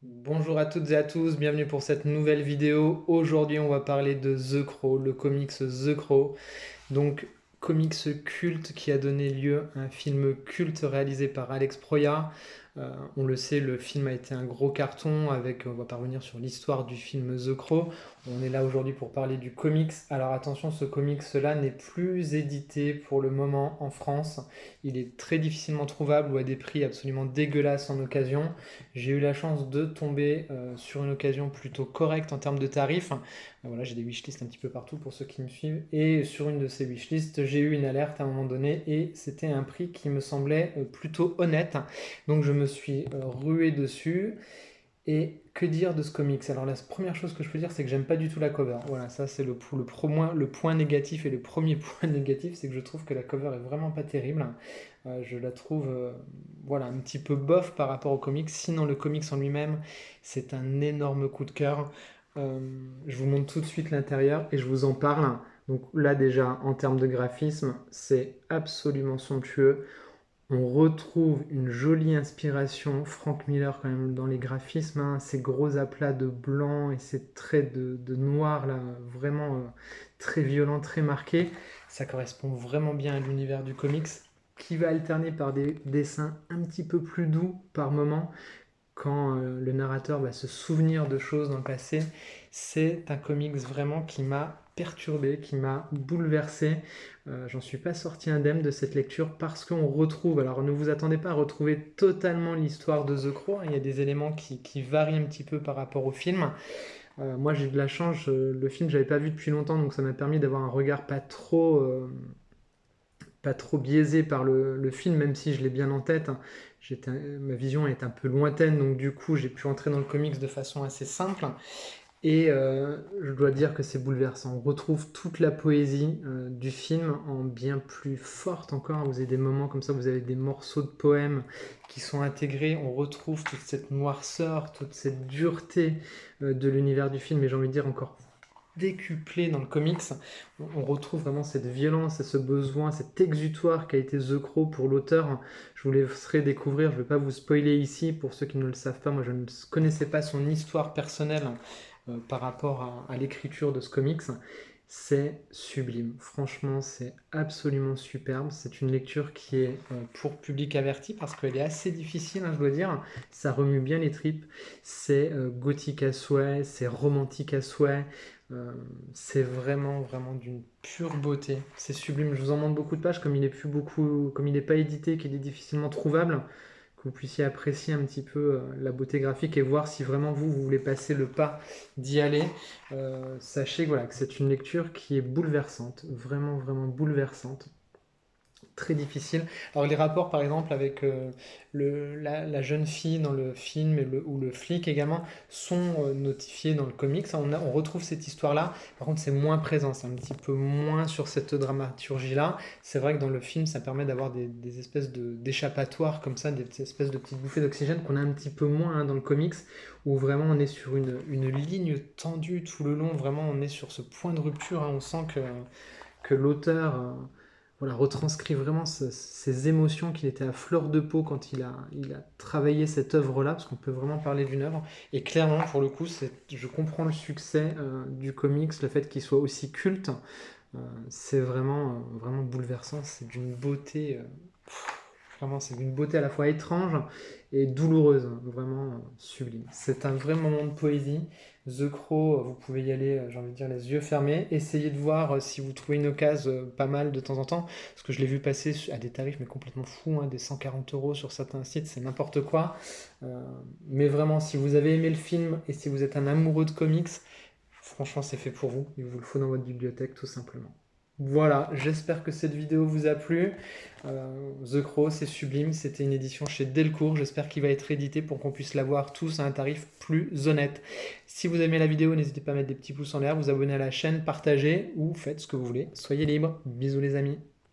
Bonjour à toutes et à tous, bienvenue pour cette nouvelle vidéo. Aujourd'hui, on va parler de The Crow, le comics The Crow. Donc, comics culte qui a donné lieu à un film culte réalisé par Alex Proyas. On le sait, le film a été un gros carton avec, on va pas revenir sur l'histoire du film The Crow. On est là aujourd'hui pour parler du comics. Alors attention, ce comics-là n'est plus édité pour le moment en France. Il est très difficilement trouvable ou à des prix absolument dégueulasses en occasion. J'ai eu la chance de tomber sur une occasion plutôt correcte en termes de tarifs. Voilà, j'ai des wishlists un petit peu partout pour ceux qui me suivent. Et sur une de ces wishlists, j'ai eu une alerte à un moment donné et c'était un prix qui me semblait plutôt honnête. Donc je me suis rué dessus. Et que dire de ce comics? Alors la première chose que je peux dire, c'est que j'aime pas du tout la cover. Voilà, ça c'est le point négatif et le premier point négatif, c'est que je trouve que la cover est vraiment pas terrible. Je la trouve voilà, un petit peu bof par rapport au comics. Sinon le comics en lui-même, c'est un énorme coup de cœur. Euh, je vous montre tout de suite l'intérieur et je vous en parle. Donc là déjà, en termes de graphisme, c'est absolument somptueux. On retrouve une jolie inspiration Frank Miller quand même dans les graphismes, hein, ces gros aplats de blanc et ces traits de noir là, vraiment très violents, très marqués. Ça correspond vraiment bien à l'univers du comics qui va alterner par des dessins un petit peu plus doux par moment quand le narrateur va se souvenir de choses dans le passé. C'est un comics vraiment qui m'a perturbé, qui m'a bouleversé. J'en suis pas sorti indemne de cette lecture parce qu'on retrouve, alors ne vous attendez pas à retrouver totalement l'histoire de The Crow, hein. Il y a des éléments qui varient un petit peu par rapport au film. Moi j'ai eu de la chance, le film j'avais pas vu depuis longtemps donc ça m'a permis d'avoir un regard pas trop biaisé par le film, même si je l'ai bien en tête, hein. Ma vision est un peu lointaine, donc du coup j'ai pu entrer dans le comics de façon assez simple. Et je dois dire que c'est bouleversant. On retrouve toute la poésie du film en bien plus forte encore. Vous avez des moments comme ça, vous avez des morceaux de poèmes qui sont intégrés. On retrouve toute cette noirceur, toute cette dureté de l'univers du film, et j'ai envie de dire encore décuplé dans le comics. On retrouve vraiment cette violence et ce besoin, cet exutoire qu'a été The Crow pour l'auteur. Je vous laisserai découvrir, je ne vais pas vous spoiler ici pour ceux qui ne le savent pas. Moi, je ne connaissais pas son histoire personnelle par rapport à l'écriture de ce comics. C'est sublime. Franchement, c'est absolument superbe. C'est une lecture qui est pour public averti parce qu'elle est assez difficile, hein, je dois dire. Ça remue bien les tripes. C'est gothique à souhait, c'est romantique à souhait. Euh, c'est vraiment, vraiment d'une pure beauté. C'est sublime. Je vous en montre beaucoup de pages, comme il est plus beaucoup, comme il n'est pas édité, qu'il est difficilement trouvable, que vous puissiez apprécier un petit peu la beauté graphique et voir si vraiment vous voulez passer le pas d'y aller. Sachez voilà, que c'est une lecture qui est bouleversante, vraiment, vraiment bouleversante, très difficile. Alors les rapports par exemple avec la jeune fille dans le film ou le flic également sont notifiés dans le comics. On retrouve cette histoire-là. Par contre c'est moins présent, c'est un petit peu moins sur cette dramaturgie-là. C'est vrai que dans le film ça permet d'avoir des espèces d'échappatoires comme ça, des espèces de petites bouffées d'oxygène qu'on a un petit peu moins hein, dans le comics, où vraiment on est sur une ligne tendue tout le long. Vraiment on est sur ce point de rupture, hein. On sent que l'auteur voilà, retranscrit vraiment ces émotions qu'il était à fleur de peau quand il a travaillé cette œuvre-là, parce qu'on peut vraiment parler d'une œuvre. Et clairement, pour le coup, je comprends le succès du comics, le fait qu'il soit aussi culte. C'est vraiment, vraiment bouleversant. C'est d'une beauté, vraiment, c'est d'une beauté à la fois étrange et douloureuse, hein, vraiment sublime. C'est un vrai moment de poésie. The Crow, vous pouvez y aller, j'ai envie de dire, les yeux fermés. Essayez de voir si vous trouvez une occasion pas mal de temps en temps, parce que je l'ai vu passer à des tarifs mais complètement fous, hein, des 140 € sur certains sites, c'est n'importe quoi. Mais vraiment, si vous avez aimé le film et si vous êtes un amoureux de comics, franchement, c'est fait pour vous. Il vous le faut dans votre bibliothèque, tout simplement. Voilà, j'espère que cette vidéo vous a plu. The Crow, c'est sublime, c'était une édition chez Delcourt. J'espère qu'il va être édité pour qu'on puisse l'avoir tous à un tarif plus honnête. Si vous aimez la vidéo, n'hésitez pas à mettre des petits pouces en l'air, vous abonner à la chaîne, partager ou faites ce que vous voulez. Soyez libres. Bisous les amis.